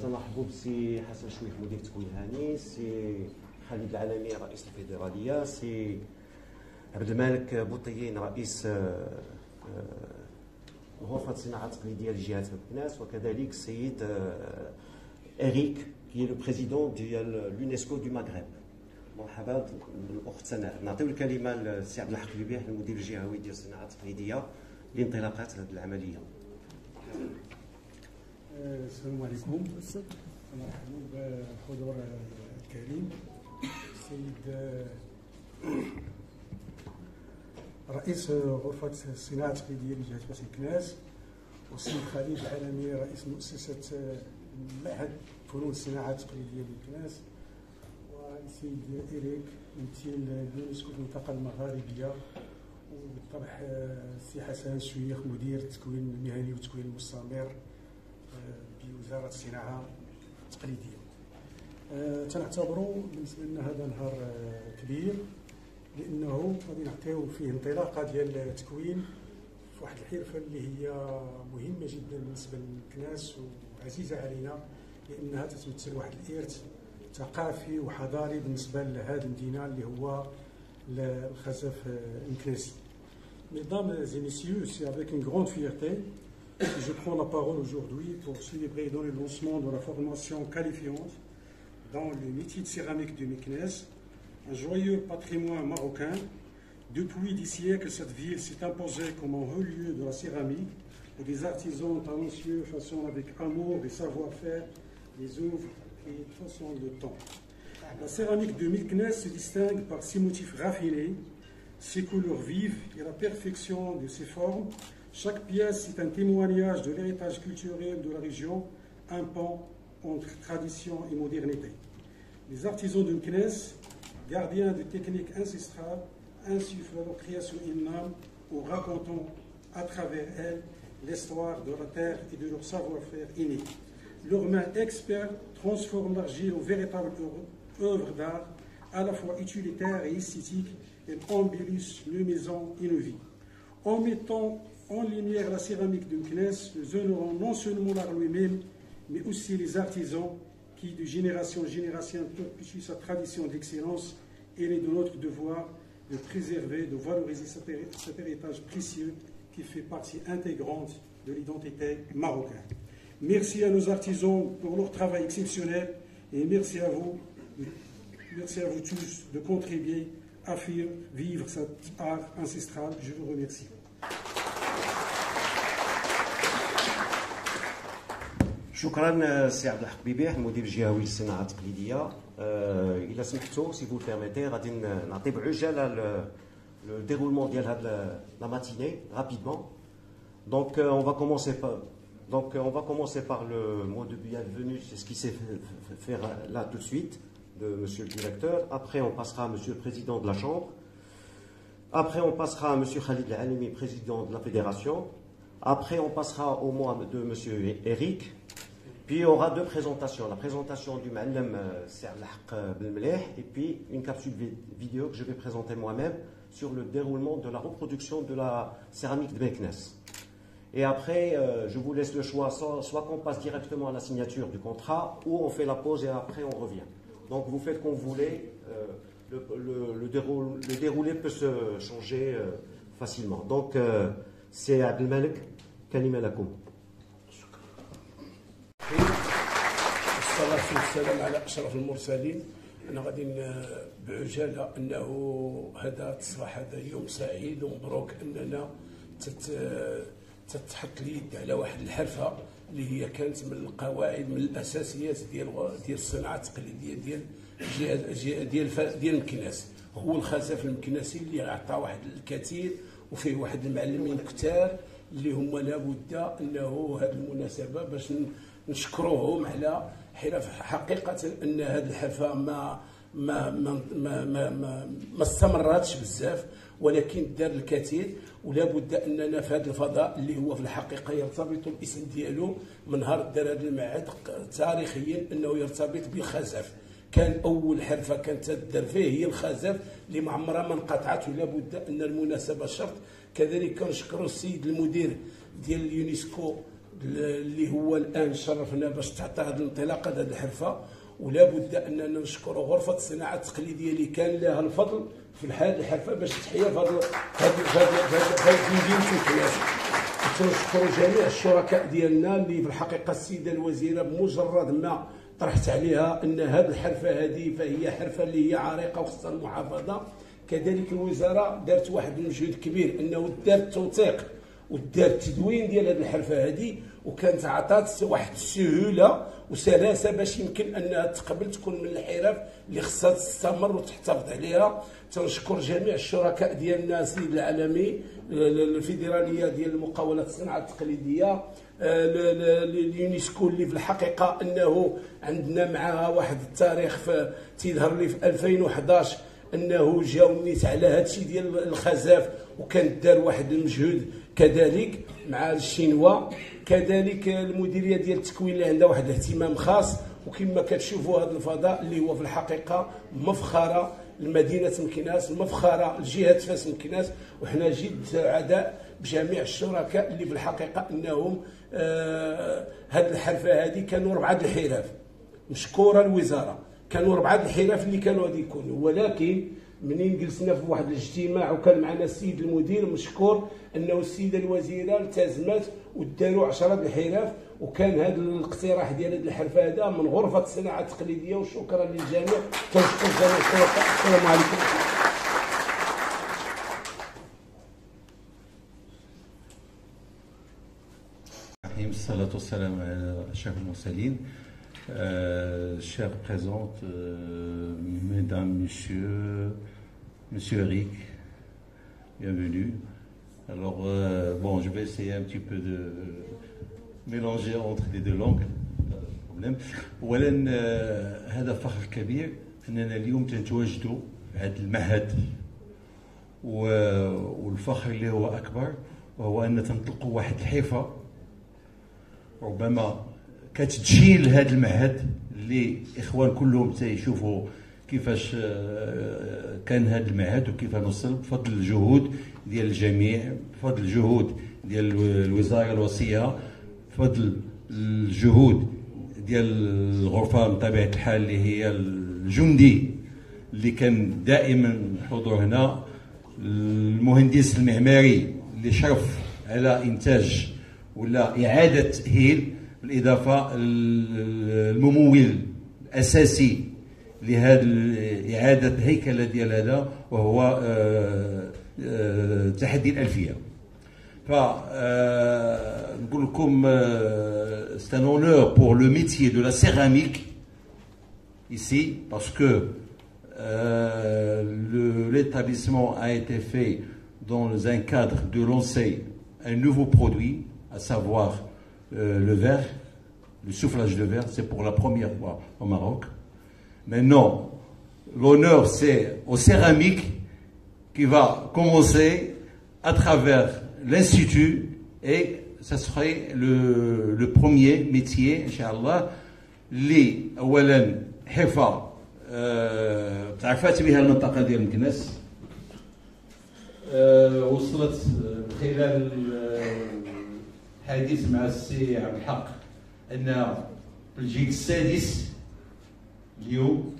تنرحبوا بسي حسن شويح مدير تكوين هاني، سي خالد العالمي رئيس الفيدراليه، سي عبد الملك بوطيين رئيس غرفه الصناعه التقليديه لجهه مكناس، وكذلك السيد إريك كي لو بريزيدون ديال اليونسكو دو مغرب. مرحبا بالاخت سناء. نعطيو الكلمه للسي عبد الحق بيبيح المدير الجهوي ديال الصناعه التقليديه لانطلاقات هذه العمليه. السلام عليكم، مرحبا بالحضور الكريم. السيد رئيس غرفة الصناعة التقليدية لجهة فاس مكناس، والسيد خالد العالمي رئيس مؤسسة معهد فنون الصناعة التقليدية بمكناس، والسيد إريك ممثل اليونسكو في المنطقة المغاربية، وبالطبع السي حسن شويخ مدير التكوين المهني والتكوين المستمر بوزارة الصناعة التقليدية. تنعتبروا بالنسبة لنا هذا نهار كبير، لأنه غادي نعطيو فيه انطلاقة ديال التكوين في واحد الحرفة اللي هي مهمة جدا بالنسبة للمكناس وعزيزة علينا، لأنها تتمثل واحد الإرث ثقافي وحضاري بالنسبة لهذه المدينة اللي هو الخزف المكناسي. Mesdames et messieurs, c'est avec une grande fierté que je prends la parole aujourd'hui pour célébrer dans le lancement de la formation qualifiante dans le métier de céramique de Meknès, un joyeux patrimoine marocain. Depuis des siècles, cette ville s'est imposée comme un haut lieu de la céramique, où des artisans talentueux façonnent avec amour et savoir-faire les œuvres qui transcendent le temps. La céramique de Meknès se distingue par ses motifs raffinés, ses couleurs vives et la perfection de ses formes. Chaque pièce est un témoignage de l'héritage culturel de la région, un pont entre tradition et modernité. Les artisans de Meknès, gardiens de techniques ancestrales, insufflent leur création une âme en racontant à travers elles l'histoire de la terre et de leur savoir-faire inné. Leurs mains expertes transforment l'argile en véritable œuvre d'art, à la fois utilitaire et esthétique. Elles embellissent nos maisons et nos vies. En mettant en lumière la céramique de Meknès, nous honorons non seulement l'art lui-même, mais aussi les artisans qui, de génération en génération, perpétuent sa tradition d'excellence. Il est de notre devoir de préserver, de valoriser cet héritage précieux qui fait partie intégrante de l'identité marocaine. Merci à nos artisans pour leur travail exceptionnel et merci à vous tous de contribuer à faire vivre cet art ancestral. Je vous remercie. شكرا سي عبد الحق بيبيح المدير الجهوي للصناعه التقليديه. الى سمحتوا سي فو بيرميتي غادي نعطي بعجاله لو ديرولمون ديال هاد لا ماتيني رابيدمون. Donc on va commencer par le mot de bienvenue, c'est ce qui s'est fait là tout de suite de monsieur le directeur. Après on passera à monsieur le président de la chambre. Après on passera à monsieur Khalid Al-Alimi, président de la fédération. Après on passera au mot de monsieur Eric. Puis il y aura deux présentations, la présentation du Ma'allem Serlahq Belmeleh et puis une capsule vidéo que je vais présenter moi-même sur le déroulement de la reproduction de la céramique de Meknès. Et après, je vous laisse le choix, soit qu'on passe directement à la signature du contrat ou on fait la pause et après on revient. Donc vous faites comme vous voulez, le déroulé peut se changer facilement. Donc c'est Abdelmalek, Kalima Lakoum. الصلاة والسلام على أشرف المرسلين. أنا غادي بعجالة أنه هذا تصبح هذا يوم سعيد ومبروك أننا تتحط اليد على واحد الحرفة اللي هي كانت من القواعد من الأساسيات ديال الصناعة التقليدية ديال مكناس. هو الخزف المكناسي اللي عطى واحد الكثير وفيه واحد المعلمين كثار اللي هما لابد أنه هذه المناسبة باش نشكروهم على حقيقة أن هذه الحرفة ما استمرتش بزاف، ولكن دار الكثير، ولا بد أننا في هذا الفضاء اللي هو في الحقيقة يرتبط الاسم ديالو من نهار دار هذا المعهد تاريخيا أنه يرتبط بالخزف. كان أول حرفة كانت تدار فيه هي الخزف اللي ما عمرها ما انقطعت، ولا بد أن المناسبة شرط. كذلك كنشكروا السيد المدير ديال اليونسكو اللي هو الان شرفنا باش تعطى هذه الانطلاقه هذه الحرفه. ولا بد اننا نشكر غرفه الصناعه التقليديه اللي كان لها الفضل في هذه الحرفه باش تحيا في هذه مدينه الكناس. تنشكر جميع الشركاء ديالنا اللي في الحقيقه السيده الوزيره بمجرد ما طرحت عليها ان هذه الحرفه هذه فهي حرفه اللي هي عريقه وخصها المحافظه، كذلك الوزاره دارت واحد المجهود كبير انه دارت التوثيق ودار التدوين ديال هذه الحرفه هذه، وكانت عطات واحد السهوله وسلاسه باش يمكن انها تقبل تكون من الحرف اللي خصها تستمر وتحتفظ عليها. تنشكر جميع الشركاء ديالنا السيد العالمي، الفيدراليه ديال المقاولات الصناعه التقليديه، اليونسكو اللي في الحقيقه انه عندنا معها واحد التاريخ تيظهر لي في 2011 انه جاو نيت على هذا الشيء ديال الخزاف، وكان دار واحد المجهود كذلك مع الشينوا، كذلك المديريه ديال التكوين اللي عندها واحد الاهتمام خاص. وكما كتشوفوا هذا الفضاء اللي هو في الحقيقه مفخره لمدينه مكناس، مفخره لجهه فاس مكناس، وحنا جد سعداء بجميع الشركاء اللي في الحقيقه انهم هذه الحرفه هذه كانوا 4 الحرف مشكوره الوزاره، كانوا 4 الحرف اللي كانوا غادي يكونوا. ولكن منين جلسنا في واحد الاجتماع وكان معنا السيد المدير مشكور انه السيده الوزيره التزمت وداروا 10 الحرف، وكان هذا الاقتراح ديال هذه الحرفه هذا من غرفه الصناعه التقليديه. وشكرا للجميع، تنشكر جميع الشركاء. السلام عليكم. الصلاة والسلام على أشرف المرسلين. Chers présentes, mesdames, messieurs, monsieur Eric, bienvenue. Alors, bon, je vais essayer un petit peu de mélanger entre les deux langues, pas de problème. أولا هذا فخر كبير أننا اليوم تنتواجدوا في هذا المعهد، والفخر اللي هو أكبر وهو أن تنطلقوا واحد الحرفة ربما كتجيل هذا المعهد اللي اخوان كلهم تيشوفوا كيفاش كان هذا المعهد وكيف نوصل بفضل الجهود ديال الجميع، بفضل الجهود ديال الوزاره الوصيه، بفضل الجهود ديال الغرفه بطبيعه الحال اللي هي الجندي اللي كان دائما حضور هنا، المهندس المعماري اللي شرف على انتاج ولا اعاده تاهيل، بالاضافه الممول الاساسي لهذا اعاده الهيكله ديال هذا وهو تحدي الالفيه. ف نقول لكم c'est un honneur pour le métier de la céramique ici parce que l'établissement a été fait dans un cadre de lancer un nouveau produit, à savoir le verre, le soufflage de verre. C'est pour la première fois au Maroc. Maintenant, l'honneur c'est aux céramiques qui va commencer à travers l'institut, et ça serait le premier métier, Inch'Allah, اللي أولا حرفة تعرفات بها المنطقة ديال مكناس، وصلت خلال الحديث مع السي عبد الحق أن الجيل السادس اليوم،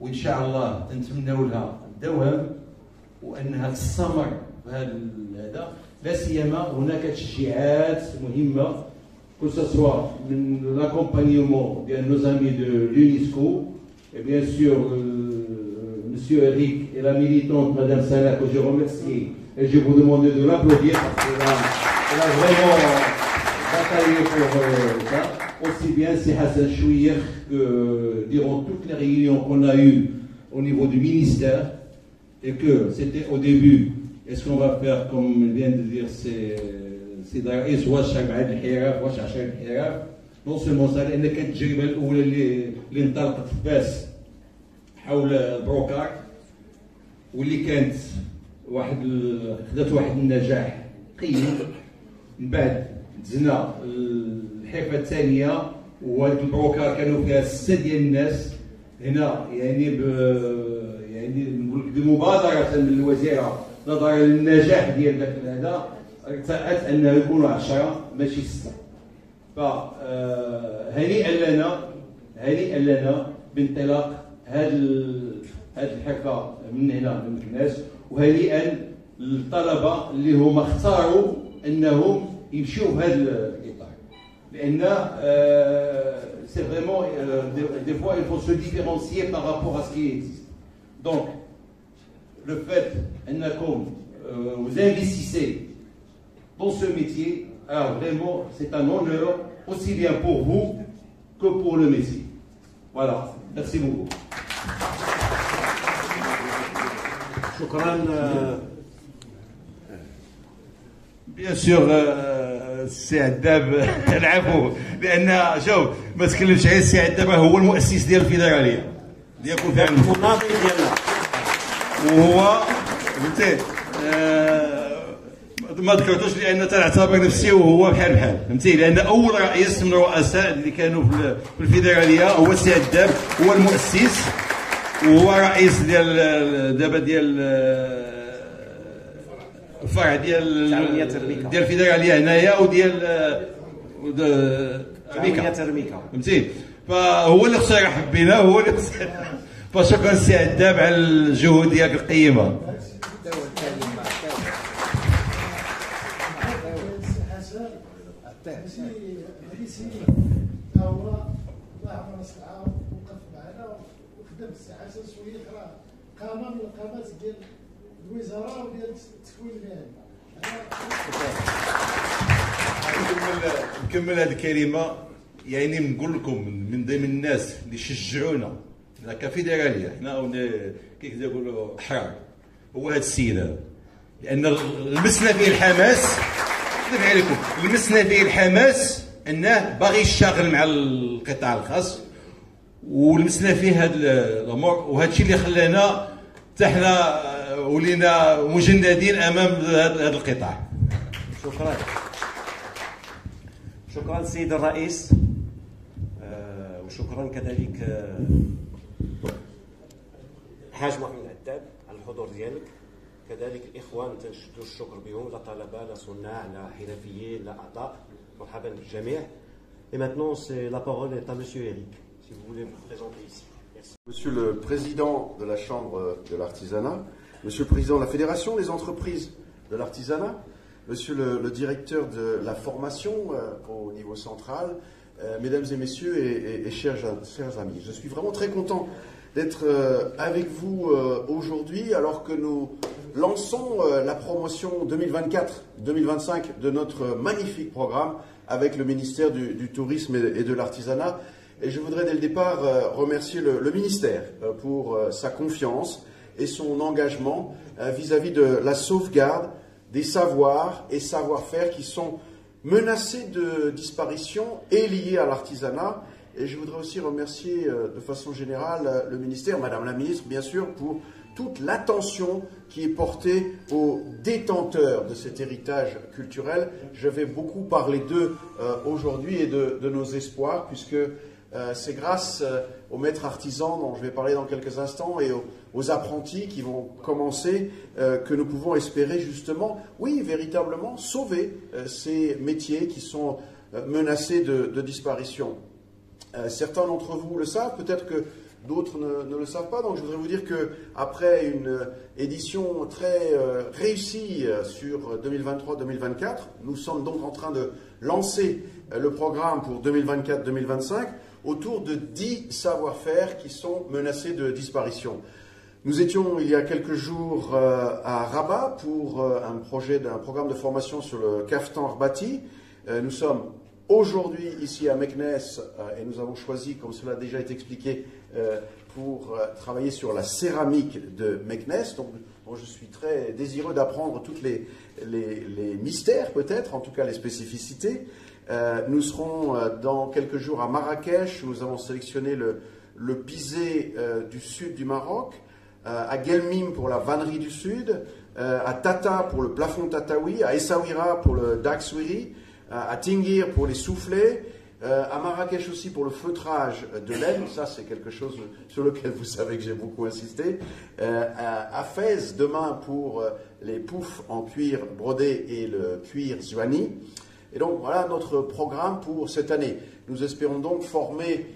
وإن شاء الله نتمنوا لها الدوام وأنها تستمر بهذا هذا. لا سيما هناك تشجيعات مهمة que ce soit l'accompagnement de nos amis de l'UNESCO et bien sûr monsieur Eric et la militante madame Salah, que je remercie et je vous demande de l'applaudir parce qu'elle a vraiment bataillé pour ça. Aussi bien c'est Hassan Chouir que durant toutes les réunions qu'on a eues au niveau du ministère, et que c'était au début, est-ce qu'on va faire comme vient de dire سيدي الرئيس واش مع هاد الحراف واش 10 الحراف، نون سولمون سا لان كانت التجربه الاولى اللي انطلقت في فاس حول البروكار، واللي كانت خدات واحد النجاح قيم. من بعد دزنا الحرفه الثانيه وهاد البروكار كانوا فيها 6 ديال الناس هنا، يعني يعني نقول لك بمبادره من الوزيره نظرا للنجاح ديال ذاك هذا ارتأت انه يكونوا 10 ماشي 6. هنيئا لنا بانطلاق هذه الحرفه من هنا من مكناس، وهنيئا للطلبه اللي هما اختاروا انهم يمشيوا بهذا الاطار، لان c'est vraiment des fois il faut se différencier par rapport à ce qui existe. Donc le fait انكم vous investissez dans ce métier, alors vraiment c'est un honneur aussi bien pour vous que pour le métier. Voilà, merci beaucoup. شكرا. بيان سور السي عداب العفو، لان شوف ما تكلمش على السي عداب، هو المؤسس ديال الفيدراليه ديال كل فعل المناضل ديالنا، وهو فهمتي ما ذكرتوش لان تنعتبر نفسي وهو بحال بحال، فهمتي، لان اول رئيس من الرؤساء اللي كانوا في الفيدراليه هو السي عداب، هو المؤسس وهو رئيس ديال دابا ديال الفرع ديال الفيدراليه هنايا وديال ترميكا، فهمتي، فهو اللي خصو يرحب بنا، هو اللي خصو. فشكرا سي عداب على الجهود ديالك القيمه. قامه من القامات ديال الوزاره وديال التكوين المهني. نكمل هذه الكلمه، يعني نقول لكم من ضمن الناس اللي شجعونا كفيدراليه حنا كيف يقولوا احرار هو هذا السيد هذا، لان لمسنا فيه الحماس، نبي عليكم لمسنا فيه الحماس انه باغي يشتغل مع القطاع الخاص، ولمسنا فيه هذه الامور، وهذا الشيء اللي خلانا حتى حنا ولينا مجندين امام هذا القطاع. شكرا. شكرا السيد الرئيس، وشكرا كذلك حاج محمد عداب على الحضور ديالك، كذلك الاخوان تنشدوا الشكر بهم، لا طلبه لا صناع لا حرفيين لا اعضاء، مرحبا بالجميع. Et maintenant c'est la parole est à monsieur Eric, si vous voulez vous présenter ici. Merci. Monsieur le Président de la Chambre de l'Artisanat, Monsieur le Président de la Fédération des entreprises de l'artisanat, Monsieur le Directeur de la formation au niveau central, Mesdames et Messieurs et chers amis, je suis vraiment très content d'être avec vous aujourd'hui alors que nous lançons la promotion 2024-2025 de notre magnifique programme avec le ministère du Tourisme et de l'Artisanat. Et je voudrais dès le départ remercier le ministère pour sa confiance et son engagement vis-à-vis de la sauvegarde des savoirs et savoir-faire qui sont menacés de disparition et liés à l'artisanat. Et je voudrais aussi remercier de façon générale le ministère, Madame la Ministre, bien sûr, pour toute l'attention qui est portée aux détenteurs de cet héritage culturel. Je vais beaucoup parler d'eux aujourd'hui et de nos espoirs, puisque c'est grâce aux maîtres artisans dont je vais parler dans quelques instants et aux apprentis qui vont commencer que nous pouvons espérer justement, oui, véritablement sauver ces métiers qui sont menacés de disparition. Certains d'entre vous le savent, peut-être que d'autres ne le savent pas. Donc je voudrais vous dire qu'après une édition très réussie sur 2023-2024, nous sommes donc en train de lancer le programme pour 2024-2025 autour de 10 savoir-faire qui sont menacés de disparition. Nous étions il y a quelques jours à Rabat pour un programme de formation sur le kaftan rbati. Nous sommes aujourd'hui ici à Meknes et nous avons choisi, comme cela a déjà été expliqué, pour travailler sur la céramique de Meknes. Donc je suis très désireux d'apprendre tous les mystères peut-être, en tout cas les spécificités. Nous serons dans quelques jours à Marrakech, où nous avons sélectionné le pisé du sud du Maroc, à Guelmim pour la vannerie du sud, à Tata pour le plafond tataoui, à Essaouira pour le dakswiri, à Tingir pour les soufflets, à Marrakech aussi pour le feutrage de laine, ça c'est quelque chose sur lequel vous savez que j'ai beaucoup insisté, à Fès demain pour les poufs en cuir brodé et le cuir zuani, Et donc voilà notre programme pour cette année. Nous espérons donc former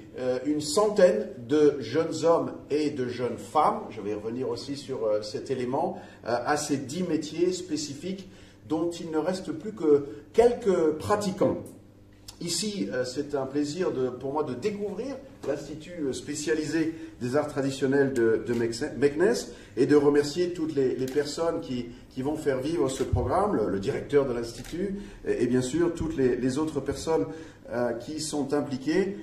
une centaine de jeunes hommes et de jeunes femmes, je vais revenir aussi sur cet élément, à ces 10 métiers spécifiques dont il ne reste plus que quelques pratiquants. Ici, c'est un plaisir pour moi de découvrir l'Institut spécialisé des arts traditionnels de Meknes et de remercier toutes les personnes qui vont faire vivre ce programme, le directeur de l'Institut et bien sûr toutes les autres personnes qui sont impliquées.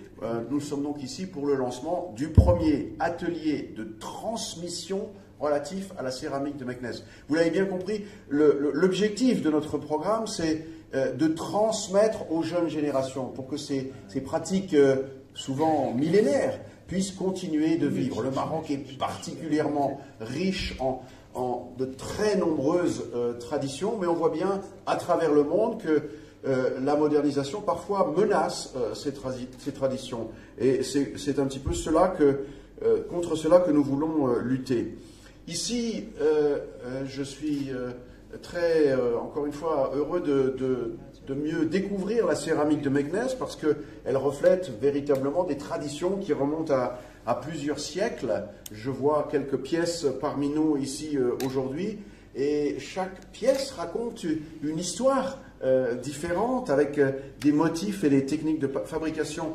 Nous sommes donc ici pour le lancement du premier atelier de transmission relatif à la céramique de Meknes. Vous l'avez bien compris, l'objectif de notre programme, c'est de transmettre aux jeunes générations pour que ces pratiques souvent millénaires puissent continuer de vivre. Le Maroc est particulièrement riche en de très nombreuses traditions, mais on voit bien à travers le monde que la modernisation parfois menace ces traditions. Et c'est un petit peu contre cela que nous voulons lutter. Ici, je suis très, encore une fois, heureux de mieux découvrir la céramique de Meknes parce qu'elle reflète véritablement des traditions qui remontent à plusieurs siècles. Je vois quelques pièces parmi nous ici aujourd'hui et chaque pièce raconte une histoire différente avec des motifs et des techniques de fabrication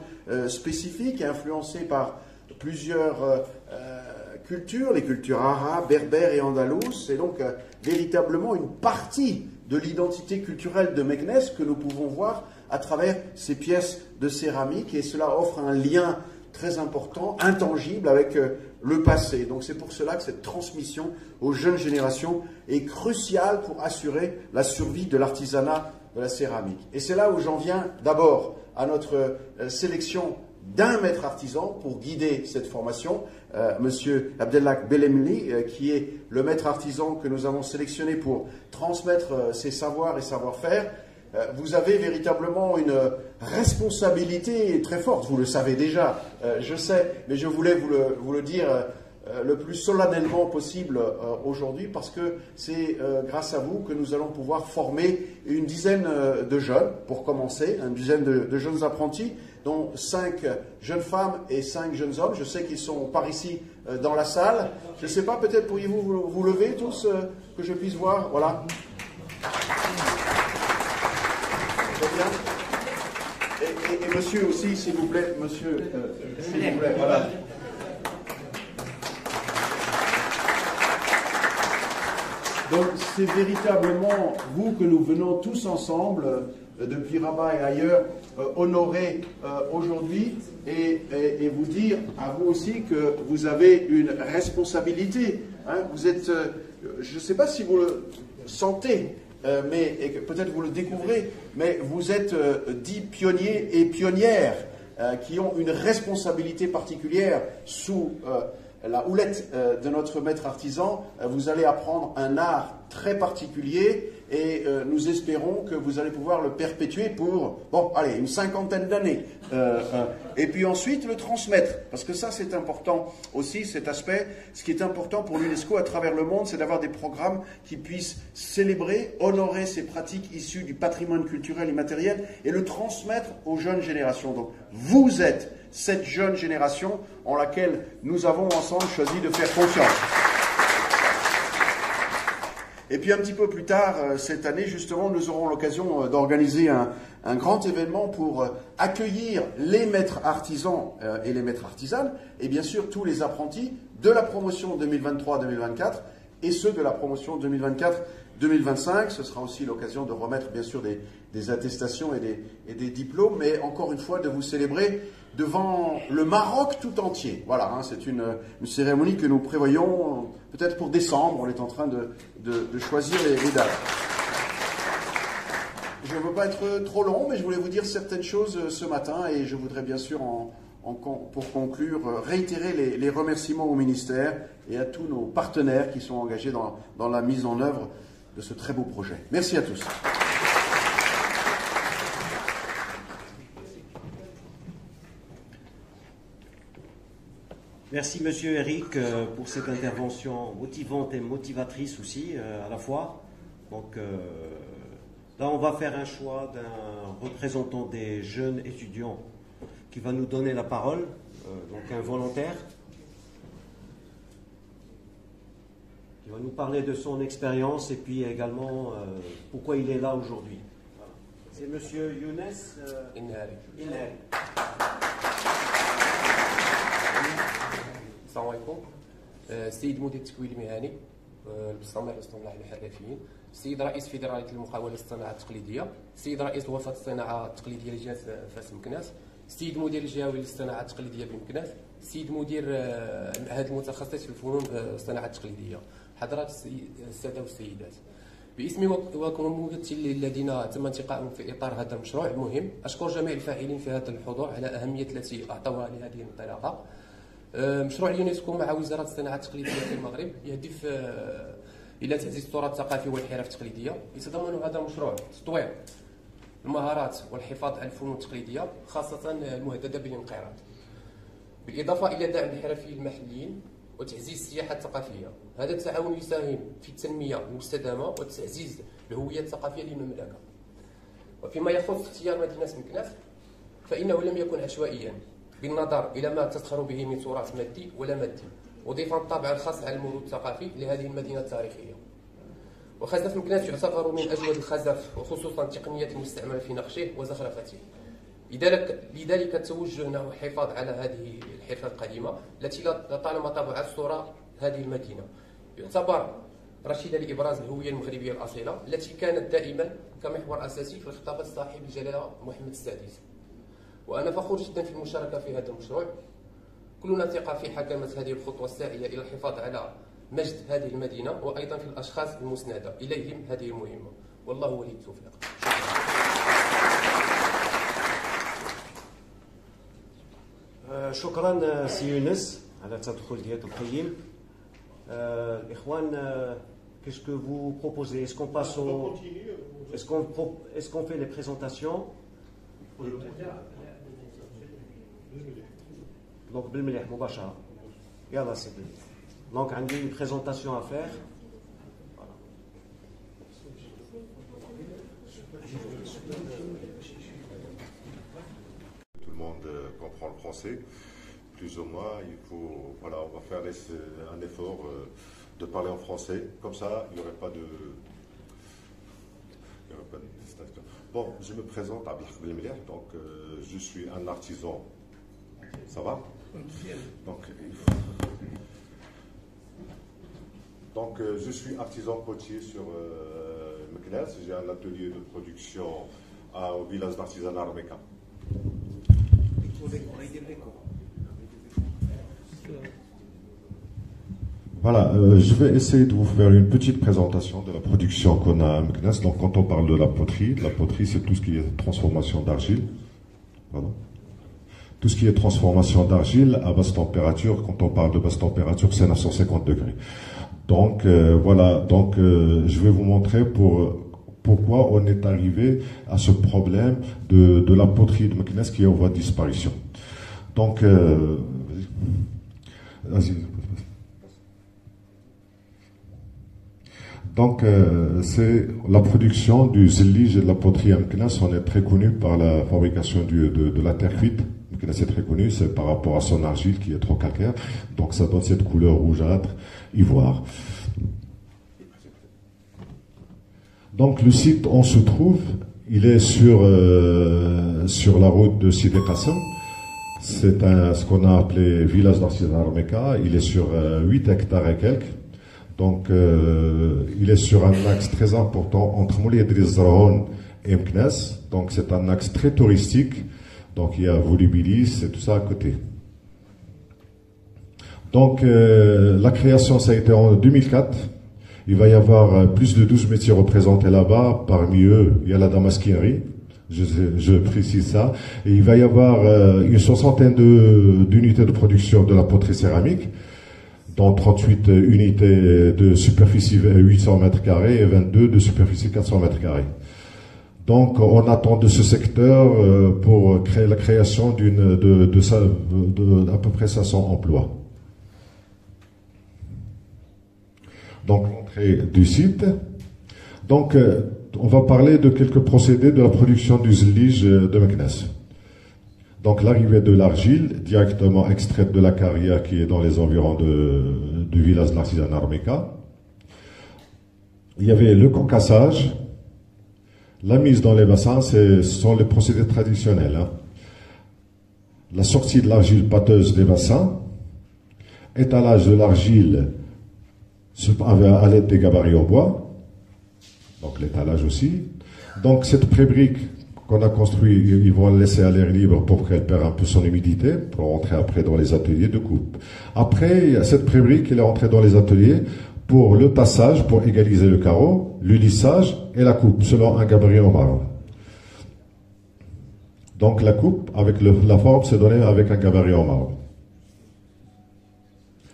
spécifiques et influencées par plusieurs cultures, les cultures arabes, berbères et andalouses. C'est donc véritablement une partie de l'identité culturelle de Meknes que nous pouvons voir à travers ces pièces de céramique et cela offre un lien très important, intangible avec le passé. Donc c'est pour cela que cette transmission aux jeunes générations est cruciale pour assurer la survie de l'artisanat de la céramique. Et c'est là où j'en viens d'abord à notre sélection d'un maître artisan pour guider cette formation, Monsieur Abdelhak Belemli, qui est le maître artisan que nous avons sélectionné pour transmettre ses savoirs et savoir-faire. Vous avez véritablement une responsabilité très forte, vous le savez déjà, je sais, mais je voulais vous le dire le plus solennellement possible aujourd'hui parce que c'est grâce à vous que nous allons pouvoir former une dizaine de jeunes, pour commencer, une dizaine de jeunes apprentis, dont 5 jeunes femmes et 5 jeunes hommes. Je sais qu'ils sont par ici dans la salle. Je ne sais pas, peut-être pourriez-vous vous lever tous, que je puisse voir. Voilà. Très bien. Et monsieur aussi, s'il vous plaît. Monsieur, s'il vous plaît. Voilà. Donc c'est véritablement vous que nous venons tous ensemble, depuis Rabat et ailleurs, honorer aujourd'hui et vous dire à vous aussi que vous avez une responsabilité. Hein. Vous êtes, je ne sais pas si vous le sentez, mais peut-être vous le découvrez, mais vous êtes 10 pionniers et pionnières qui ont une responsabilité particulière sous la houlette de notre maître artisan. Vous allez apprendre un art très particulier et nous espérons que vous allez pouvoir le perpétuer pour, bon, allez, une 50aine d'années. Et puis ensuite le transmettre, parce que ça c'est important aussi, cet aspect. Ce qui est important pour l'UNESCO à travers le monde, c'est d'avoir des programmes qui puissent célébrer, honorer ces pratiques issues du patrimoine culturel immatériel et le transmettre aux jeunes générations. Donc vous êtes cette jeune génération en laquelle nous avons ensemble choisi de faire confiance. Et puis un petit peu plus tard, cette année, justement, nous aurons l'occasion d'organiser un grand événement pour accueillir les maîtres artisans et les maîtres artisanes, et bien sûr tous les apprentis de la promotion 2023-2024 et ceux de la promotion 2024-2025. Ce sera aussi l'occasion de remettre bien sûr des attestations et des diplômes, mais encore une fois de vous célébrer devant le Maroc tout entier. Voilà, hein, c'est une cérémonie que nous prévoyons peut-être pour décembre. On est en train de choisir les dates. Je ne veux pas être trop long, mais je voulais vous dire certaines choses ce matin et je voudrais bien sûr, pour conclure, réitérer les remerciements au ministère et à tous nos partenaires qui sont engagés dans la mise en œuvre de ce très beau projet. Merci à tous. Merci Monsieur Eric pour cette intervention motivante et motivatrice aussi à la fois. Donc Là, on va faire un choix d'un représentant des jeunes étudiants qui va nous donner la parole, donc un volontaire, qui va nous parler de son expérience et puis également pourquoi il est là aujourd'hui. Voilà. C'est Monsieur Younes Inhari. السلام عليكم. السيد مدير التكوين المهني المستمر الاصطناعي الحرفيين، السيد رئيس فيدرالية المقاولة الصناعة التقليدية، السيد رئيس غرفة الصناعة التقليدية لجهة فاس مكناس، السيد مدير الجهوي للصناعة التقليدية بمكناس، السيد مدير المعهد المتخصص في الفنون الصناعة التقليدية، حضرات السادة والسيدات، باسمي وكممثلي الذين تم انتقائهم في اطار هذا المشروع المهم، اشكر جميع الفاعلين في هذا الحضور على اهميه التي اعطوها لهذه الانطلاقه. مشروع اليونسكو مع وزاره الصناعه التقليديه في المغرب يهدف الى تعزيز التراث الثقافي والحرف التقليديه. يتضمن هذا المشروع تطوير المهارات والحفاظ على الفنون التقليديه خاصه المهدده بالانقراض، بالاضافه الى دعم الحرفيين المحليين وتعزيز السياحه الثقافيه. هذا التعاون يساهم في التنميه المستدامه وتعزيز الهويه الثقافيه للمملكه. وفيما يخص اختيار مدينه مكناس فانه لم يكن عشوائيا بالنظر الى ما تزخر به من تراث مادي ولا مادي، مضيفا الطابع الخاص على المورد الثقافي لهذه المدينه التاريخيه. وخزف مكناس يعتبر من اجود الخزف وخصوصا تقنيه المستعمله في نقشه وزخرفته. لذلك توجهنا الحفاظ على هذه الحرفه القديمه التي لطالما طبعت صوره هذه المدينه. يعتبر رشيده لابراز الهويه المغربيه الاصيله التي كانت دائما كمحور اساسي في الخطابات صاحب الجلاله محمد السادس. وانا فخور جدا في المشاركه في هذا المشروع. كلنا ثقه في حكمه هذه الخطوه الساعيه الى الحفاظ على مجد هذه المدينه وايضا في الاشخاص المسنده اليهم هذه المهمه، والله ولي التوفيق. شكرا سي يونس على التدخل ديالك القيم. الاخوان qu'est-ce que vous proposez? Est-ce qu'on passe au est-ce qu'on fait les présentations? Donc بالمليح مباشرة. يلا سيدي. Donc عندي une présentation à faire. Voilà. Tout le monde comprend le français, plus ou moins. Il faut, voilà, on va faire un effort de parler en français. Comme ça, il n'y aurait pas de distinction. Bon, je me présente à Abdelhak Belmeliah, donc je suis un artisan. Ça va? Donc, je suis artisan potier sur Meknes. J'ai un atelier de production au village d'artisanat Armeka. Voilà, je vais essayer de vous faire une petite présentation de la production qu'on a à Meknes. Donc, quand on parle de la poterie c'est tout ce qui est transformation d'argile. Pardon. Tout ce qui est transformation d'argile à basse température. Quand on parle de basse température, c'est 950 degrés. Donc, voilà, donc je vais vous montrer pourquoi on est arrivé à ce problème de la poterie de Meknes qui est en voie de disparition. Donc, c'est la production du zillige et de la poterie à Meknes. On est très connu par la fabrication de la terre cuite. Meknes est très connu, c'est par rapport à son argile qui est trop calcaire. Donc, ça donne cette couleur rougeâtre, ivoire. Donc, le site, on se trouve, il est sur la route de Sidi Qassem. C'est ce qu'on a appelé village d'artisanat Armeka. Il est sur 8 hectares et quelques. Donc, il est sur un axe très important entre Moulay Idriss Zraoun et Meknes. Donc, c'est un axe très touristique. Donc, il y a Volubilis et tout ça à côté. Donc, la création, ça a été en 2004. Il va y avoir plus de 12 métiers représentés là-bas. Parmi eux, il y a la damasquinerie. Je précise ça. Et il va y avoir une soixantaine d'unités de production de la poterie céramique, dont 38 unités de superficie 800 mètres carrés et 22 de superficie 400 mètres carrés. Donc, on attend de ce secteur pour créer la création d'à peu près 500 emplois. Donc, l'entrée du site. Donc, on va parler de quelques procédés de la production du zlige de Meknès. Donc l'arrivée de l'argile, directement extraite de la carrière qui est dans les environs du village de l'artisanat Armeka. Il y avait le concassage, la mise dans les bassins, ce sont les procédés traditionnels. Hein. La sortie de l'argile pâteuse des bassins, étalage de l'argile à l'aide des gabarits en bois, donc l'étalage aussi. Donc cette pré-brique qu'on a construite, ils vont la laisser à l'air libre pour qu'elle perde un peu son humidité, pour rentrer après dans les ateliers de coupe. Après, cette pré-brique, elle est rentrée dans les ateliers pour le tassage, pour égaliser le carreau, le lissage et la coupe, selon un gabarit en marbre. Donc la coupe, avec la forme, c'est donné avec un gabarit en marbre.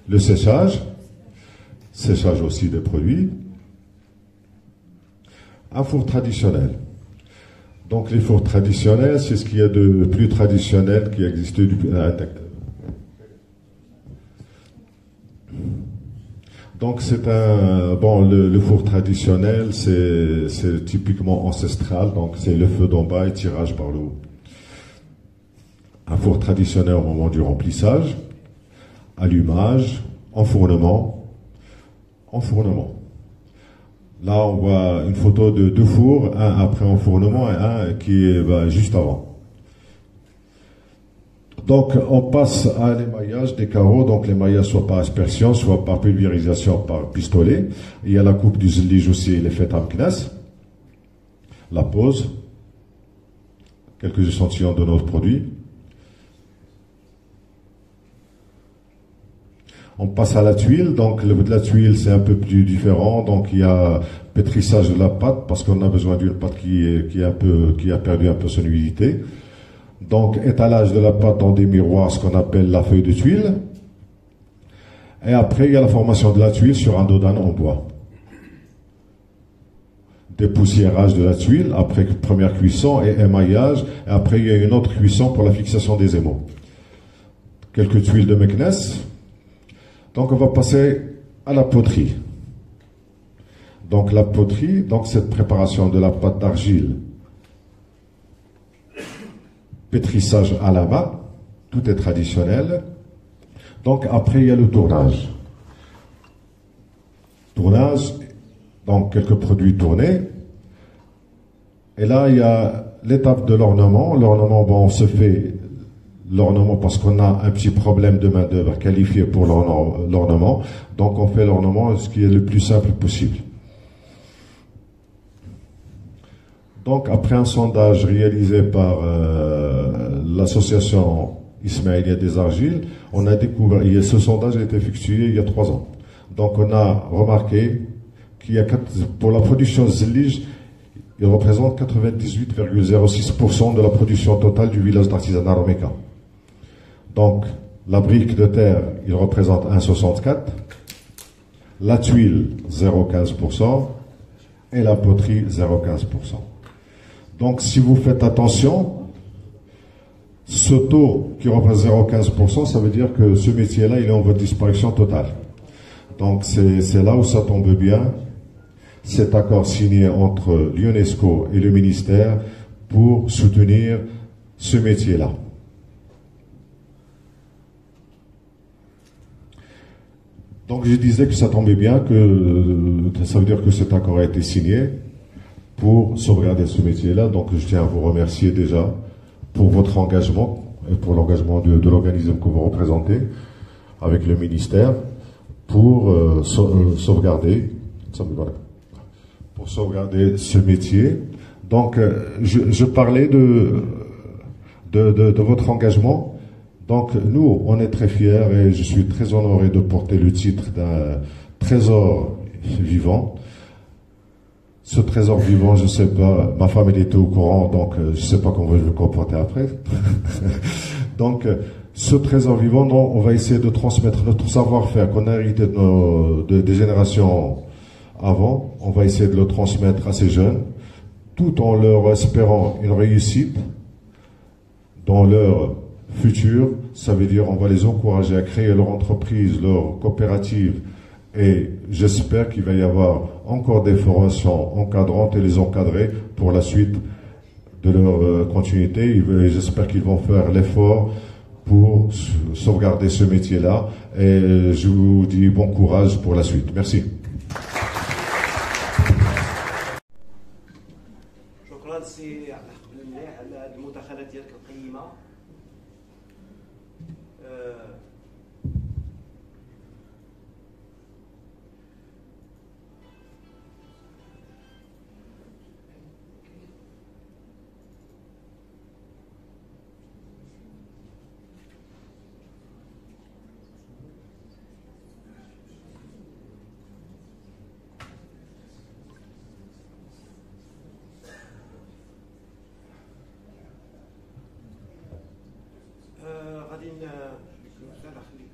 Le séchage aussi des produits. Un four traditionnel. Donc les fours traditionnels, c'est ce qu'il y a de plus traditionnel qui existe depuis... Donc c'est le four traditionnel, c'est typiquement ancestral, donc c'est le feu d'en bas et tirage par le haut. Un four traditionnel au moment du remplissage, allumage, enfournement. Là, on voit une photo de deux fours, un après enfournement et un qui est juste avant. Donc, on passe à l'émaillage des carreaux. Donc, l'émaillage soit par aspersion, soit par pulvérisation par pistolet. Il y a la coupe du zlige aussi, elle est faite en Meknès. La pose. Quelques échantillons de notre produit. On passe à la tuile. Donc, la tuile, c'est un peu plus différent. Donc, il y a pétrissage de la pâte parce qu'on a besoin d'une pâte qui a perdu un peu son humidité. Donc, étalage de la pâte dans des miroirs, ce qu'on appelle la feuille de tuile. Et après, il y a la formation de la tuile sur un dodane en bois. Dépoussiérage de la tuile, après première cuisson et émaillage. Et après, il y a une autre cuisson pour la fixation des émaux. Quelques tuiles de Meknès. Donc, on va passer à la poterie. Donc, la poterie, donc cette préparation de la pâte d'argile, pétrissage à la main, tout est traditionnel. Donc, après, il y a le tournage. Tournage, donc quelques produits tournés. Et là, il y a l'étape de l'ornement. L'ornement, on se fait l'ornement parce qu'on a un petit problème de main-d'œuvre qualifié pour l'ornement. Donc, on fait l'ornement ce qui est le plus simple possible. Donc, après un sondage réalisé par l'association Ismaïlia des Argiles, on a découvert, ce sondage a été effectué il y a 3 ans. Donc, on a remarqué qu'il y a, pour la production zlige, il représente 98,06% de la production totale du village d'artisanat Armeka. Donc, la brique de terre, il représente 1,64%, la tuile, 0,15%, et la poterie, 0,15%. Donc, si vous faites attention, ce taux qui représente 0,15%, ça veut dire que ce métier-là, il est en voie de disparition totale. Donc, c'est là où ça tombe bien, cet accord signé entre l'UNESCO et le ministère pour soutenir ce métier-là. Donc, je disais que ça tombait bien, que ça veut dire que cet accord a été signé pour sauvegarder ce métier-là. Donc, je tiens à vous remercier déjà pour votre engagement et pour l'engagement de l'organisme que vous représentez avec le ministère pour sauvegarder ce métier. Donc, je parlais de votre engagement. Donc, nous, on est très fiers et je suis très honoré de porter le titre d'un trésor vivant. Ce trésor vivant, je ne sais pas, ma femme elle était au courant, donc je ne sais pas comment je vais me comporter après. Donc, ce trésor vivant, on va essayer de transmettre notre savoir-faire qu'on a hérité des générations avant. On va essayer de le transmettre à ces jeunes, tout en leur espérant une réussite dans leur futur. Ça veut dire on va les encourager à créer leur entreprise, leur coopérative Et j'espère qu'il va y avoir encore des formations encadrantes et les encadrer pour la suite de leur continuité. J'espère qu'ils vont faire l'effort pour sauvegarder ce métier-là. Et je vous dis bon courage pour la suite. Merci. شكرا سي عبد الحق بن مليح على هذه المداخله ديالك القيمه. غادي لا خليك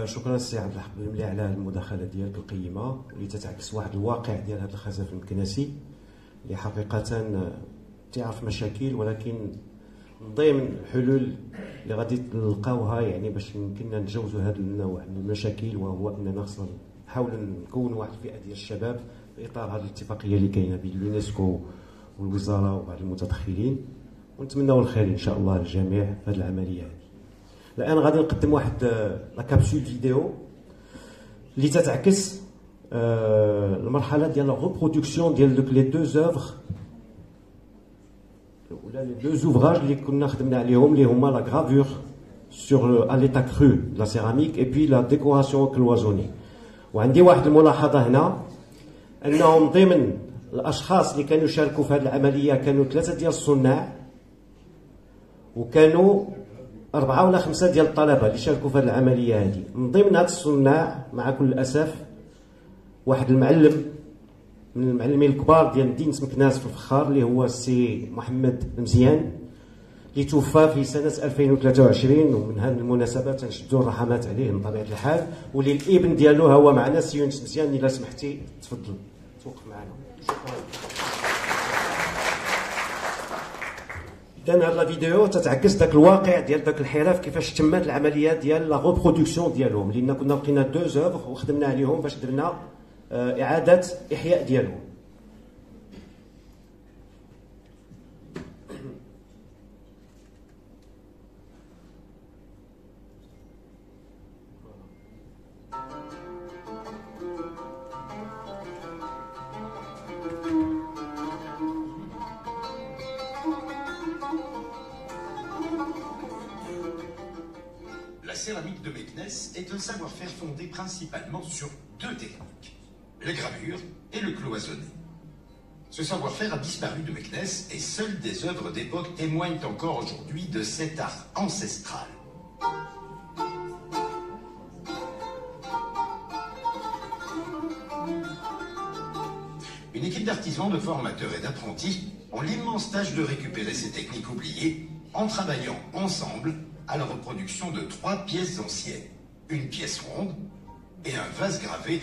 شكرا السي عبد الحق بن مليح على المداخله ديالك القيمه اللي تتعكس واحد الواقع ديال هذا الخزف المكنسي اللي حقيقه تعرف مشاكل، ولكن من ضمن الحلول اللي غادي تلقاوها يعني باش يمكننا نتجاوزوا هذا النوع من المشاكل، وهو اننا خصنا نحاولوا نكونوا واحد الفئه ديال الشباب في اطار هذه الاتفاقيه اللي كاينه بين اليونسكو والوزاره وبعض المتدخلين، ونتمنوا الخير ان شاء الله للجميع في هذه العمليه هذه. الان غادي نقدم واحد لا كابسول فيديو اللي تتعكس المرحله ديال لا ريبرودكسيون ديال دوك لي دو زوفر ولا لي دو زوفراج اللي كنا خدمنا عليهم، اللي هما لا غرافور sur à l'état cru de la céramique et puis la décoration cloisonnée. وعندي واحد الملاحظه هنا، انهم ضمن الاشخاص اللي كانوا يشاركوا في هذه العمليه كانوا 3 ديال الصناع، وكانوا 4 ولا 5 ديال الطلبه اللي شاركوا في هذه العمليه هذه. من ضمن هاد الصناع مع كل الاسف واحد المعلم من المعلمين الكبار ديال مدينه مكناس في الفخار، اللي هو السي محمد مزيان، اللي توفى في سنه 2023. ومن هذه المناسبه تنشدوا الرحمات عليه من طبيعه الحال، واللي الابن ديالو هو معنا السي يونس مزيان. الا سمحتي تفضل توقف معنا. شكرا. اذا هاد لا فيديو تتعكس داك الواقع ديال داك الحرف، كيفاش تمت العمليه ديال لا ريبرودكسيون ديالهم، لان كنا لقينا 2 زوفر وخدمنا عليهم باش درنا اعاده احياء ديالهم. La céramique de Meknès est un savoir-faire fondé principalement sur 2 techniques, la gravure et le cloisonné. Ce savoir-faire a disparu de Meknès et seules des œuvres d'époque témoignent encore aujourd'hui de cet art ancestral. Une équipe d'artisans, de formateurs et d'apprentis ont l'immense tâche de récupérer ces techniques oubliées en travaillant ensemble à la reproduction de 3 pièces anciennes, une pièce ronde et un vase gravé,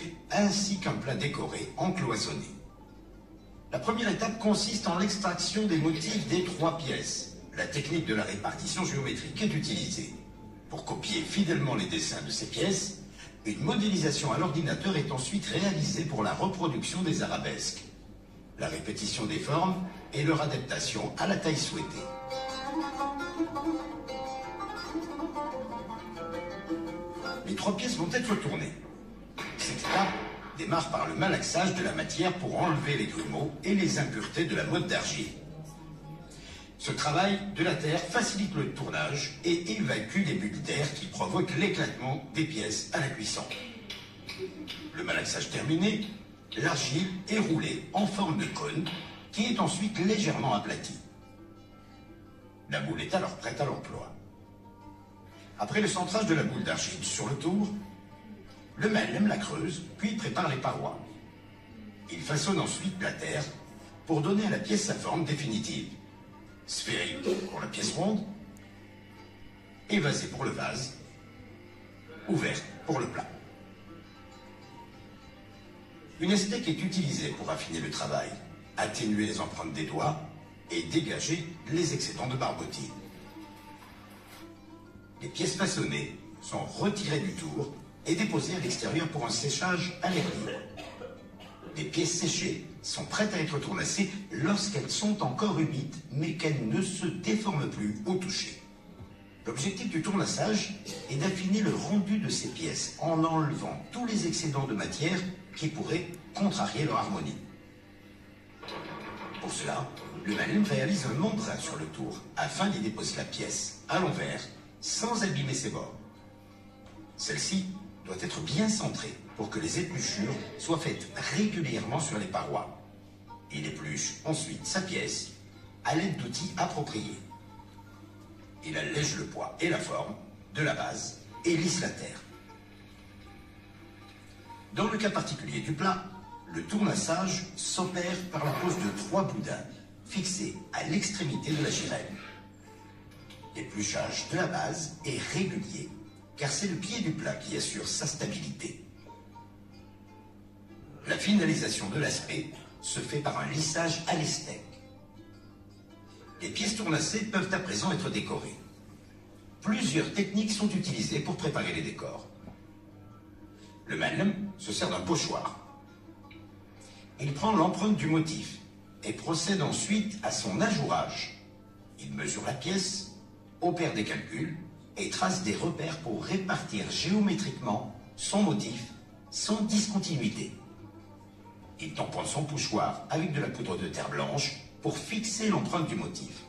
ainsi qu'un plat décoré en cloisonné. La première étape consiste en l'extraction des motifs des 3 pièces. La technique de la répartition géométrique est utilisée. Pour copier fidèlement les dessins de ces pièces, une modélisation à l'ordinateur est ensuite réalisée pour la reproduction des arabesques, la répétition des formes et leur adaptation à la taille souhaitée. Les 3 pièces vont être tournées. Cette étape démarre par le malaxage de la matière pour enlever les grumeaux et les impuretés de la motte d'argile. Ce travail de la terre facilite le tournage et évacue les bulles d'air qui provoquent l'éclatement des pièces à la cuisson. Le malaxage terminé, l'argile est roulée en forme de cône qui est ensuite légèrement aplatie. La boule est alors prête à l'emploi. Après le centrage de la boule d'argile sur le tour, le mallem la creuse, puis prépare les parois. Il façonne ensuite la terre pour donner à la pièce sa forme définitive. Sphérique pour la pièce ronde, évasée pour le vase, ouverte pour le plat. Une esthétique est utilisée pour affiner le travail, atténuer les empreintes des doigts et dégager les excédents de barbotine. Les pièces façonnées sont retirées du tour et déposées à l'extérieur pour un séchage à l'air libre. Les pièces séchées sont prêtes à être tournassées lorsqu'elles sont encore humides, mais qu'elles ne se déforment plus au toucher. L'objectif du tournassage est d'affiner le rendu de ces pièces en enlevant tous les excédents de matière qui pourraient contrarier leur harmonie. Pour cela, le Malem réalise un mandrin sur le tour afin d'y déposer la pièce à l'envers sans abîmer ses bords. Celle-ci doit être bien centrée pour que les épluchures soient faites régulièrement sur les parois. Il épluche ensuite sa pièce à l'aide d'outils appropriés. Il allège le poids et la forme de la base et lisse la terre. Dans le cas particulier du plat, le tournassage s'opère par la pose de 3 boudins fixés à l'extrémité de la girelle. L'épluchage de la base est régulier car c'est le pied du plat qui assure sa stabilité. La finalisation de l'aspect se fait par un lissage à l'estec. Les pièces tournassées peuvent à présent être décorées. Plusieurs techniques sont utilisées pour préparer les décors. Le Malem se sert d'un pochoir. Il prend l'empreinte du motif et procède ensuite à son ajourage. Il mesure la pièce, opère des calculs et trace des repères pour répartir géométriquement son motif sans discontinuité. Il tamponne son pochoir avec de la poudre de terre blanche pour fixer l'empreinte du motif.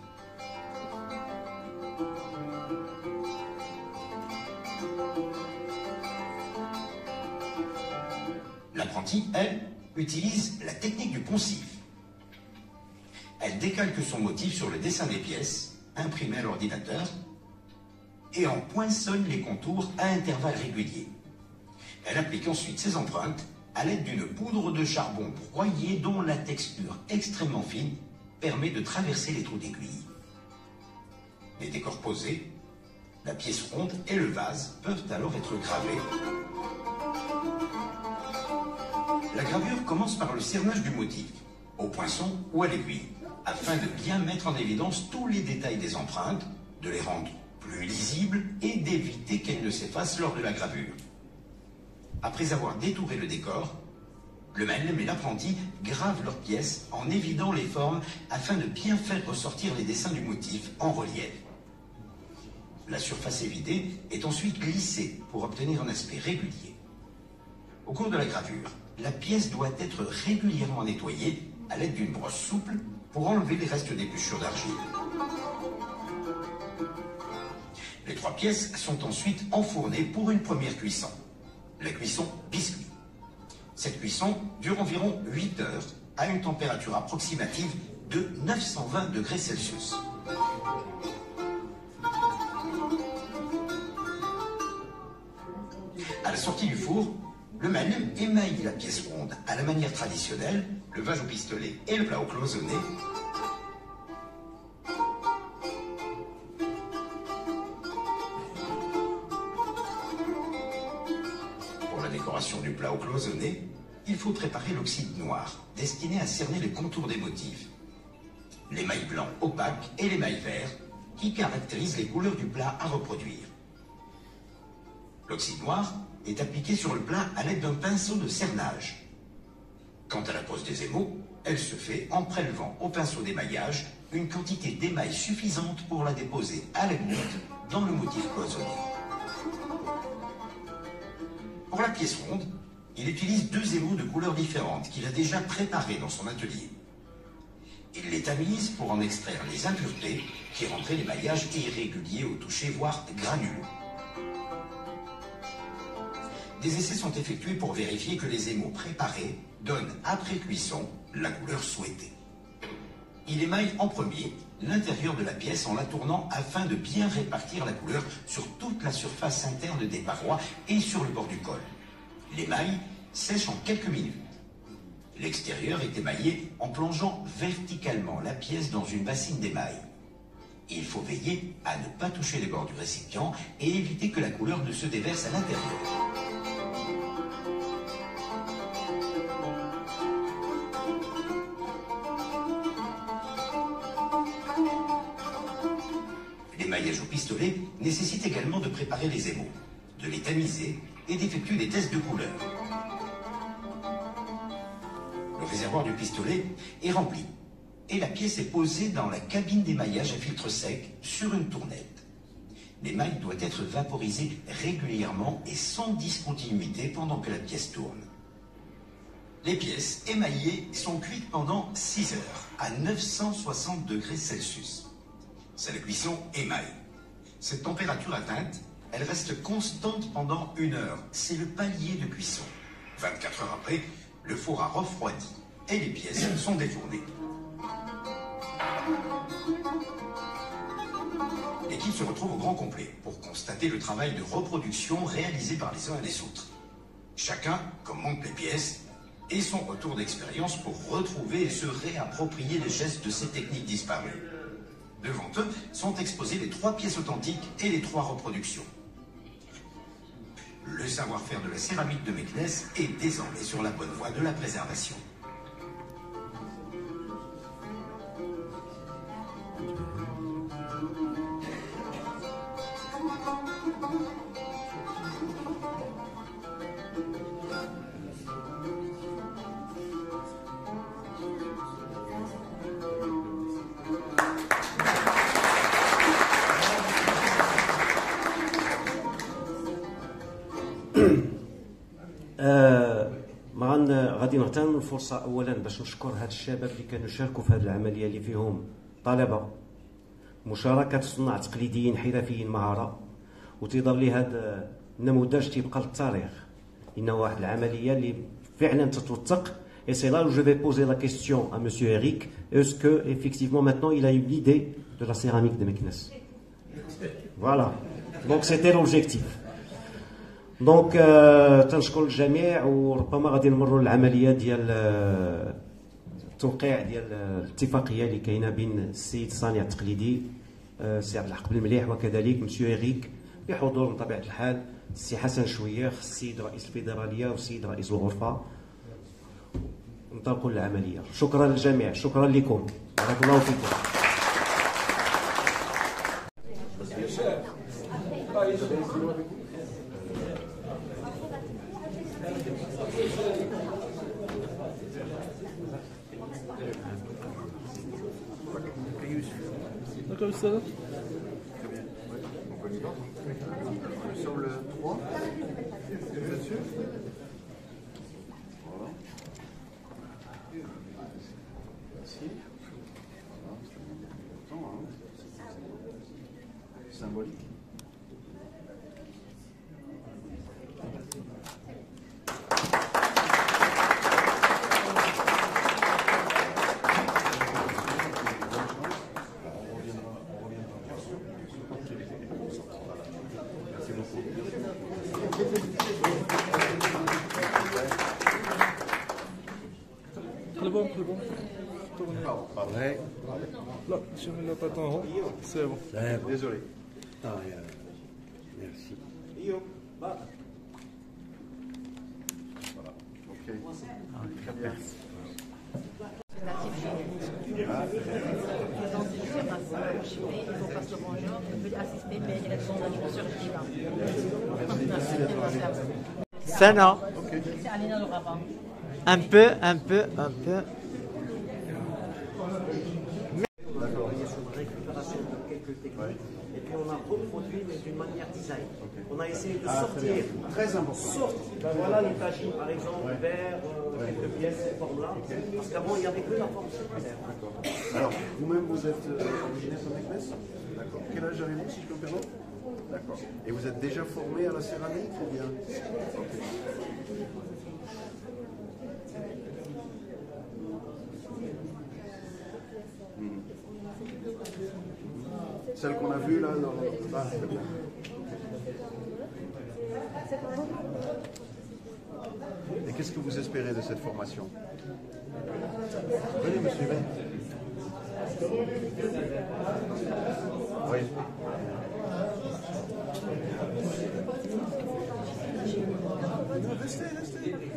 L'apprentie, elle, utilise la technique du poncif. Elle décalque son motif sur le dessin des pièces, imprimé à l'ordinateur, et en poinçonne les contours à intervalles réguliers. Elle applique ensuite ses empreintes à l'aide d'une poudre de charbon broyée dont la texture extrêmement fine permet de traverser les trous d'aiguille. Les décors posés, la pièce ronde et le vase peuvent alors être gravés. La gravure commence par le cernage du motif, au poinçon ou à l'aiguille, afin de bien mettre en évidence tous les détails des empreintes, de les rendre plus lisibles et d'éviter qu'elles ne s'effacent lors de la gravure. Après avoir détouré le décor, le Malem et l'apprenti gravent leurs pièces en évidant les formes afin de bien faire ressortir les dessins du motif en relief. La surface évidée est ensuite glissée pour obtenir un aspect régulier. Au cours de la gravure, la pièce doit être régulièrement nettoyée à l'aide d'une brosse souple pour enlever les restes d'épluchures d'argile. Les 3 pièces sont ensuite enfournées pour une première cuisson, la cuisson biscuit. Cette cuisson dure environ 8 heures à une température approximative de 920 degrés Celsius. À la sortie du four, le Malem émaille la pièce ronde à la manière traditionnelle, le vase au pistolet et le plat au cloisonné. Pour la décoration du plat au cloisonné, il faut préparer l'oxyde noir, destiné à cerner les contours des motifs. L'émail blanc opaque et l'émail vert, qui caractérisent les couleurs du plat à reproduire. L'oxyde noir est appliqué sur le plat à l'aide d'un pinceau de cernage. Quant à la pose des émaux, elle se fait en prélevant au pinceau d'émaillage une quantité d'émail suffisante pour la déposer à la goutte dans le motif cloisonné. Pour la pièce ronde, il utilise 2 émaux de couleurs différentes qu'il a déjà préparés dans son atelier. Il les tamise pour en extraire les impuretés qui rendraient l'émaillage irrégulier au toucher, voire granuleux. Des essais sont effectués pour vérifier que les émaux préparés donnent, après cuisson, la couleur souhaitée. Il émaille en premier l'intérieur de la pièce en la tournant afin de bien répartir la couleur sur toute la surface interne des parois et sur le bord du col. L'émail sèche en quelques minutes. L'extérieur est émaillé en plongeant verticalement la pièce dans une bassine d'émail. Il faut veiller à ne pas toucher les bords du récipient et éviter que la couleur ne se déverse à l'intérieur. l'émaillage au pistolet nécessite également de préparer les émaux, de les tamiser et d'effectuer des tests de couleur. Le réservoir du pistolet est rempli et la pièce est posée dans la cabine d'émaillage à filtre sec sur une tournette. L'émail doit être vaporisé régulièrement et sans discontinuité pendant que la pièce tourne. Les pièces émaillées sont cuites pendant 6 heures à 960 degrés Celsius. C'est la cuisson émail. Cette température atteinte, elle reste constante pendant 1 heure. C'est le palier de cuisson. 24 heures après, le four a refroidi et les pièces sont défournées. L'équipe se retrouve au grand complet pour constater le travail de reproduction réalisé par les uns et les autres. Chacun commande les pièces et son retour d'expérience pour retrouver et se réapproprier les gestes de ces techniques disparues. Devant eux sont exposées les 3 pièces authentiques et les 3 reproductions. Le savoir-faire de la céramique de Meknès est désormais sur la bonne voie de la préservation. غادي نغتنم الفرصه اولا باش نشكر هاد الشباب اللي كانوا شاركوا في هذه العمليه اللي فيهم طلبه مشاركه صناع تقليديين حرفيين مهاره وتيظل لي هذا النموذج تيبقى للتاريخ انه واحد العمليه اللي فعلا تتوثق. Et c'est là où je vais poser la question à monsieur Eric, est-ce que effectivement maintenant il a eu l'idée de la céramique de Meknès? Voilà, donc c'était l'objectif. دونك تنشكر الجميع وربما غادي نمروا للعمليه ديال التوقيع ديال الاتفاقيه اللي كاينه بين السيد الصانع التقليدي السي عبد الحق بن مليح وكذلك مسيو إيريك بحضور بطبيعه الحال السي حسن شويخ السيد رئيس الفيدراليه والسيد رئيس الغرفه. ننطلقوا للعمليه. شكرا للجميع، شكرا لكم، بارك الله فيكم. Comme ça. Très bien. Ouais, on y va. Nous sommes le 3. Vous êtes sûr? Voilà. Merci. Voilà. Symbolique. C'est bon. Ouais. Là, si on ne l'a pas en haut, c'est bon. Désolé. Merci. Voilà. Ok. Très bien. Sana. Okay. Un peu. D'accord. Il y a une récupération de quelques techniques et puis on a reproduit mais d'une manière design. On a essayé de sortir. Très important. Voilà les tagines par exemple, vers quelques pièces, cette forme-là. Parce qu'avant il n'y avait que la forme circulaire. Alors, vous-même vous êtes originaire de Meknès? D'accord. Quel âge avez-vous si je peux me permettre? D'accord. Et vous êtes déjà formé à la céramique ou bien? Okay. Celle qu'on a vue là dans le bas, très bien. Et qu'est-ce que vous espérez de cette formation? Venez monsieur, venez. Oui. Restez. Oui.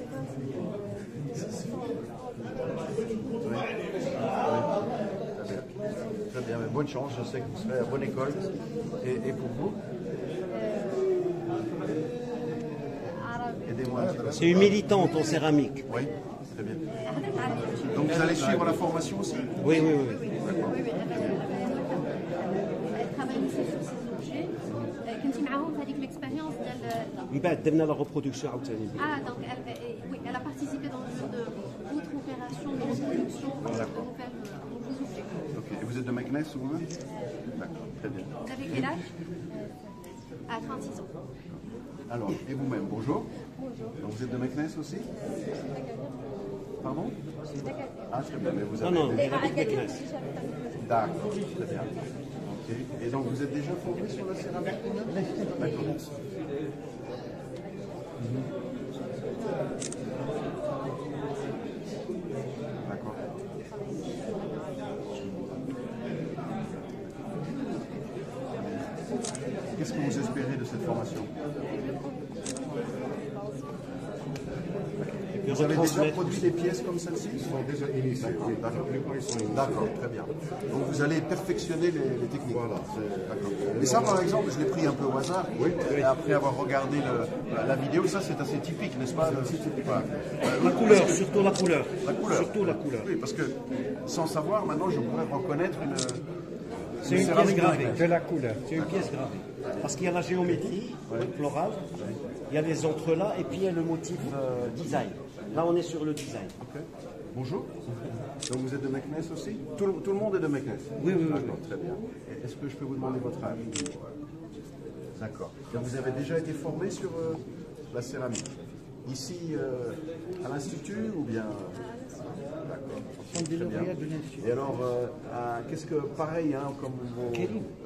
Très bien. bien, mais bonne chance, je sais que vous serez à bonne école. Et pour vous? Aidez-moi. C'est une militante en céramique. Oui, très bien. Donc vous allez suivre la formation aussi? Oui. كنتي معاهم في هذيك ليكسبيريونس ديال من بعد درنا لا ريبرودكسيون عاوتاني. donc elle a participé dans le genre de autre opération de reproduction pour nous faire nouveaux objets. Ok, et vous êtes de Meknès vous-même? D'accord, très bien. Vous avez quel âge? À 36 ans. Alors, et vous-même, bonjour. Bonjour. Donc vous êtes de Meknès aussi? Pardon? Ah, très bien, mais vous avez... Non, il habite Meknès. D'accord, très bien. Ok. Et donc vous êtes déjà formé sur la céramique? D'accord. D'accord. Qu'est-ce que vous espérez de cette formation? Vous avez déjà produit des pièces comme celle-ci? Ils sont déjà initiés, oui. D'accord, très bien. Donc vous allez perfectionner les techniques. Voilà. D'accord. Mais ça, par exemple, je l'ai pris un peu au hasard. Oui. Et après avoir regardé la vidéo, ça c'est assez typique, n'est-ce pas? Voilà. La couleur, surtout la couleur. La couleur. Surtout la couleur. Oui, parce que sans savoir, maintenant, je pourrais reconnaître une. C'est une pièce gravée. De la couleur. C'est une pièce gravée. Parce qu'il y a la géométrie florale, il y a les entrelacs et puis il y a le motif design. Là, on est sur le design. Okay. Bonjour. Donc vous êtes de Meknès aussi? Tout le monde est de Meknès? Oui. D'accord, très bien. Est-ce que je peux vous demander votre âge? D'accord. Vous avez déjà été formé sur la céramique? Ici, à l'Institut ou bien? D'accord. Très bien. Et alors, qu'est-ce que, pareil, hein, comme vos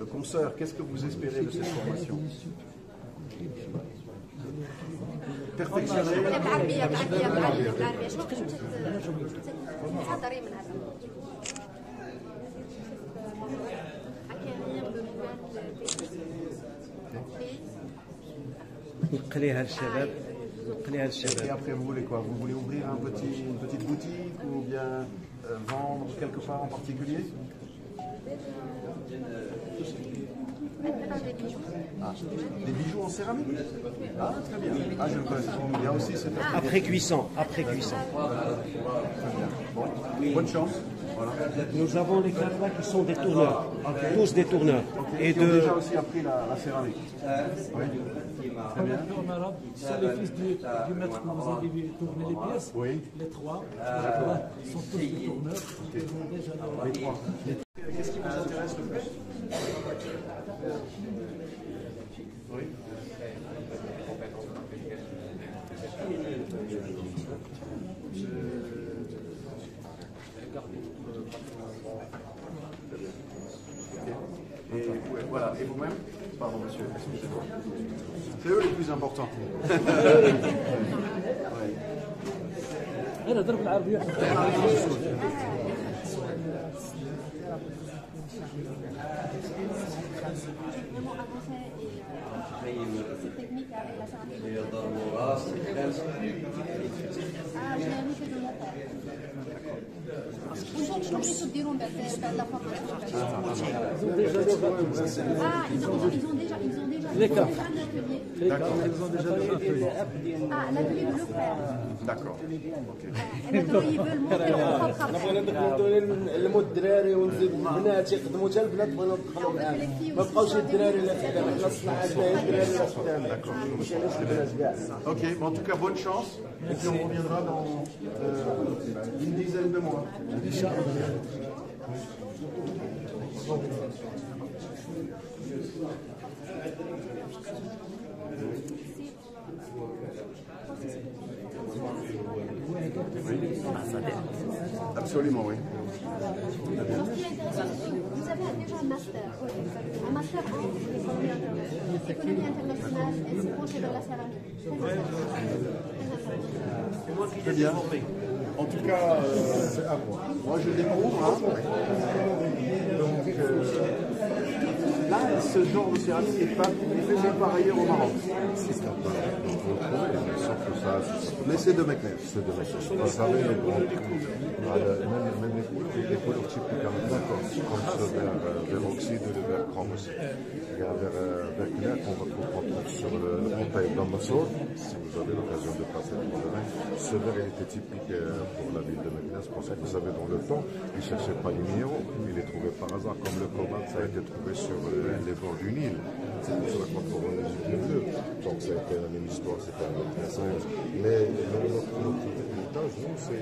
consoeurs, qu'est-ce que vous espérez de cette formation? perfectionner. Et après, vous voulez quoi? Vous voulez ouvrir une petite boutique ou bien vendre quelque part en particulier? Ah, des bijoux en céramique? Ah, très bien. Ah, je le connais. Il y a aussi cette... Après cuisson, après cuisson. Très bien. Bon, bonne chance. Voilà. Nous avons les cadres qui sont des tourneurs, tous des tourneurs. Okay. Et qui ont déjà aussi appris la céramique. Oui. Très bien. C'est les fils du maître que vous avez tourné les pièces. Oui. Les trois sont tous des tourneurs. Okay. Les trois. Qu'est-ce qui vous intéresse le plus? Oui. Et voilà, et vous-même? Pardon monsieur, excusez-moi. C'est eux les plus importants. cette technique avec la céramique. J'ai invité de mon père. Ils diront de la formation. Ils ont déjà les cas. D'accord. Ils ont déjà un atelier. Ah, l'atelier de le faire. D'accord. Et maintenant, ils veulent monter leur propre travail. نعلموا الدراري ونزيدوا البنات يخدموا حتى البنات بغينا ندخلوا معاهم ما بقاوش الدراري اللي خدام حنا الصناعه الدراري اللي خدام ماشي علاش البنات كاع. Ok, bon, en tout cas, bonne chance. Et puis on reviendra dans une dizaine de mois. Absolument, oui. Vous avez déjà un master en économie internationale et se pencher vers la céramique. Très bien. En tout cas, moi je découvre. Hein. Donc là, ce genre de céramique est fait par ailleurs au Maroc. Mais c'est de Meknès. C'est de Meknès. Vous savez, même les couleurs typiques, comme vers Oxide et vers Kramos. Vers Knack, on retrouve sur le portail d'Amazon, si vous avez l'occasion de passer devant le Rhin. Ce verre était typique pour la ville de Meknès, parce que vous savez, dans le temps, ils ne cherchaient pas les minéraux, ils les trouvaient par hasard, comme le cobalt, ça a été trouvé sur les bords du Nil. C'est pour cela qu'on trouve en Égypte le bleu. Donc ça a été la même histoire, c'était un autre message. Mais notre héritage, nous, c'est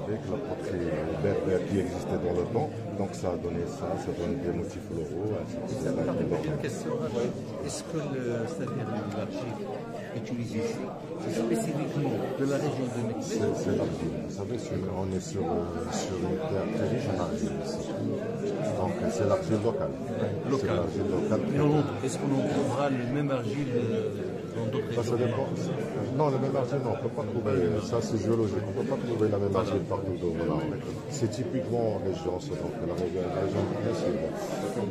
avec la poterie berbère qui existait dans le temps. Donc ça a donné ça donne des motifs floraux. Une question. Est-ce que l'argile utilisée ici, c'est spécifiquement de la région de Meknès? C'est l'argile. Vous savez, on est sur une terre très riche en argile ici. Donc c'est l'argile locale. Est-ce qu'on en trouvera le même argile dans d'autres régions? Ça dépend. Non, le même argile, non, on ne peut pas trouver. Ça, c'est géologique. On ne peut pas trouver la même argile partout. C'est typiquement en région, donc la région de Meknès.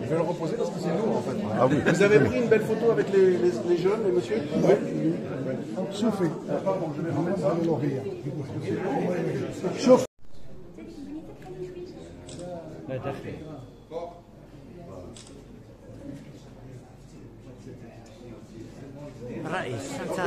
Je vais le reposer parce que c'est lourd en fait. Ah oui. Vous avez pris une belle photo avec les jeunes, les monsieur? Oui. Chauffez. Pardon, je vais remettre à l'oreille. Chauffe. رئيس انت